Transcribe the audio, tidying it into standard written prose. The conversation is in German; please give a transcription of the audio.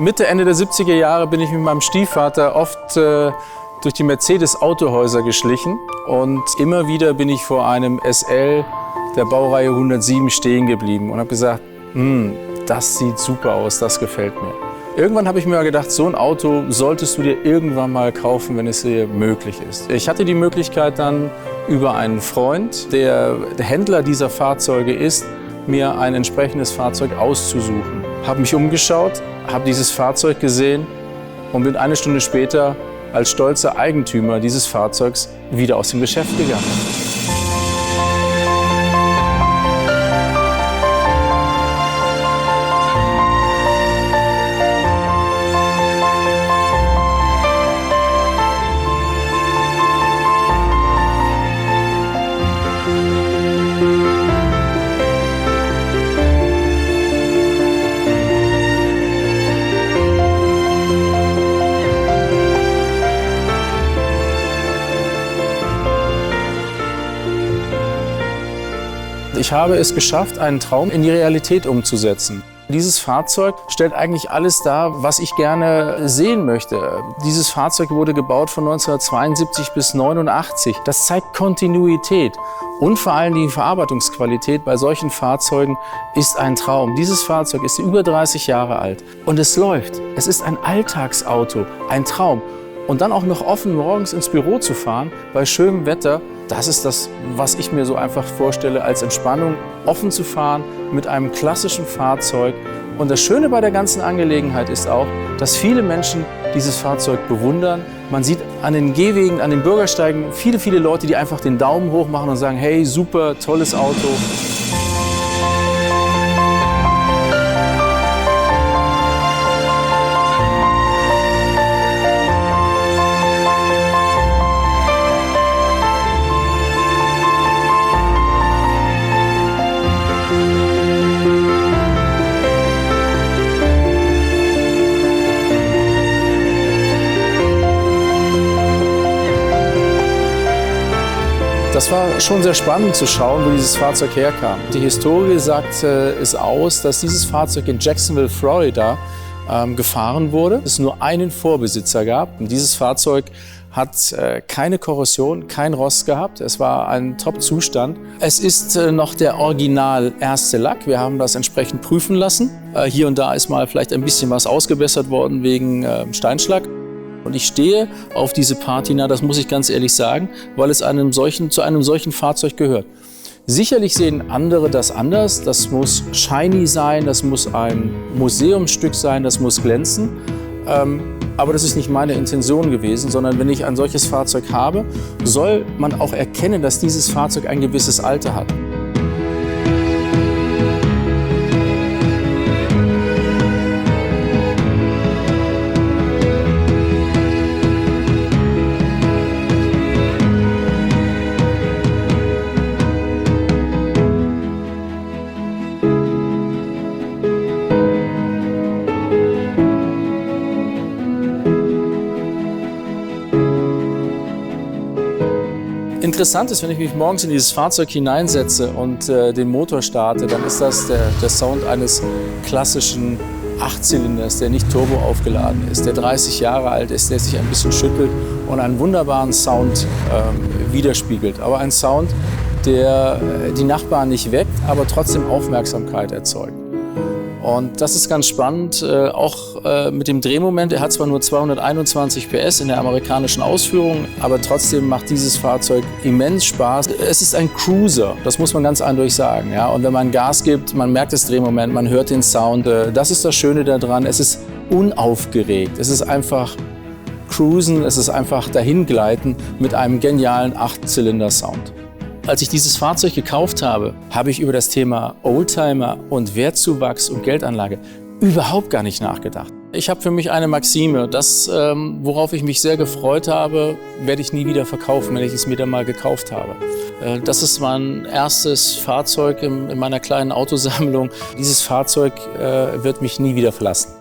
Mitte, Ende der 70er Jahre bin ich mit meinem Stiefvater oft durch die Mercedes-Autohäuser geschlichen. Und immer wieder bin ich vor einem SL der Baureihe 107 stehen geblieben und habe gesagt, das sieht super aus, das gefällt mir. Irgendwann habe ich mir gedacht, so ein Auto solltest du dir irgendwann mal kaufen, wenn es dir möglich ist. Ich hatte die Möglichkeit dann über einen Freund, der Händler dieser Fahrzeuge ist, mir ein entsprechendes Fahrzeug auszusuchen. Habe mich umgeschaut, habe dieses Fahrzeug gesehen und bin eine Stunde später als stolzer Eigentümer dieses Fahrzeugs wieder aus dem Geschäft gegangen. Ich habe es geschafft, einen Traum in die Realität umzusetzen. Dieses Fahrzeug stellt eigentlich alles dar, was ich gerne sehen möchte. Dieses Fahrzeug wurde gebaut von 1972 bis 1989. Das zeigt Kontinuität und vor allem die Verarbeitungsqualität bei solchen Fahrzeugen ist ein Traum. Dieses Fahrzeug ist über 30 Jahre alt und es läuft. Es ist ein Alltagsauto, ein Traum. Und dann auch noch offen morgens ins Büro zu fahren, bei schönem Wetter, das ist das, was ich mir so einfach vorstelle als Entspannung, offen zu fahren mit einem klassischen Fahrzeug. Und das Schöne bei der ganzen Angelegenheit ist auch, dass viele Menschen dieses Fahrzeug bewundern. Man sieht an den Gehwegen, an den Bürgersteigen viele Leute, die einfach den Daumen hoch machen und sagen, hey, super, tolles Auto. Das war schon sehr spannend zu schauen, wo dieses Fahrzeug herkam. Die Historie sagt es aus, dass dieses Fahrzeug in Jacksonville, Florida gefahren wurde. Es nur einen Vorbesitzer gab. Und dieses Fahrzeug hat keine Korrosion, kein Rost gehabt. Es war ein Top-Zustand. Es ist noch der original erste Lack. Wir haben das entsprechend prüfen lassen. Hier und da ist mal vielleicht ein bisschen was ausgebessert worden wegen Steinschlag. Und ich stehe auf diese Patina, das muss ich ganz ehrlich sagen, weil es zu einem solchen Fahrzeug gehört. Sicherlich sehen andere das anders. Das muss shiny sein, das muss ein Museumsstück sein, das muss glänzen. Aber das ist nicht meine Intention gewesen, sondern wenn ich ein solches Fahrzeug habe, soll man auch erkennen, dass dieses Fahrzeug ein gewisses Alter hat. Interessant ist, wenn ich mich morgens in dieses Fahrzeug hineinsetze und den Motor starte, dann ist das der Sound eines klassischen Achtzylinders, der nicht turbo aufgeladen ist, der 30 Jahre alt ist, der sich ein bisschen schüttelt und einen wunderbaren Sound widerspiegelt. Aber ein Sound, der die Nachbarn nicht weckt, aber trotzdem Aufmerksamkeit erzeugt. Und das ist ganz spannend, auch mit dem Drehmoment. Er hat zwar nur 221 PS in der amerikanischen Ausführung, aber trotzdem macht dieses Fahrzeug immens Spaß. Es ist ein Cruiser, das muss man ganz eindeutig sagen. Ja? Und wenn man Gas gibt, man merkt das Drehmoment, man hört den Sound. Das ist das Schöne daran, es ist unaufgeregt. Es ist einfach Cruisen, es ist einfach Dahingleiten mit einem genialen 8-Zylinder-Sound. Als ich dieses Fahrzeug gekauft habe, habe ich über das Thema Oldtimer und Wertzuwachs und Geldanlage überhaupt gar nicht nachgedacht. Ich habe für mich eine Maxime, das, worauf ich mich sehr gefreut habe, werde ich nie wieder verkaufen, wenn ich es mir dann mal gekauft habe. Das ist mein erstes Fahrzeug in meiner kleinen Autosammlung. Dieses Fahrzeug wird mich nie wieder verlassen.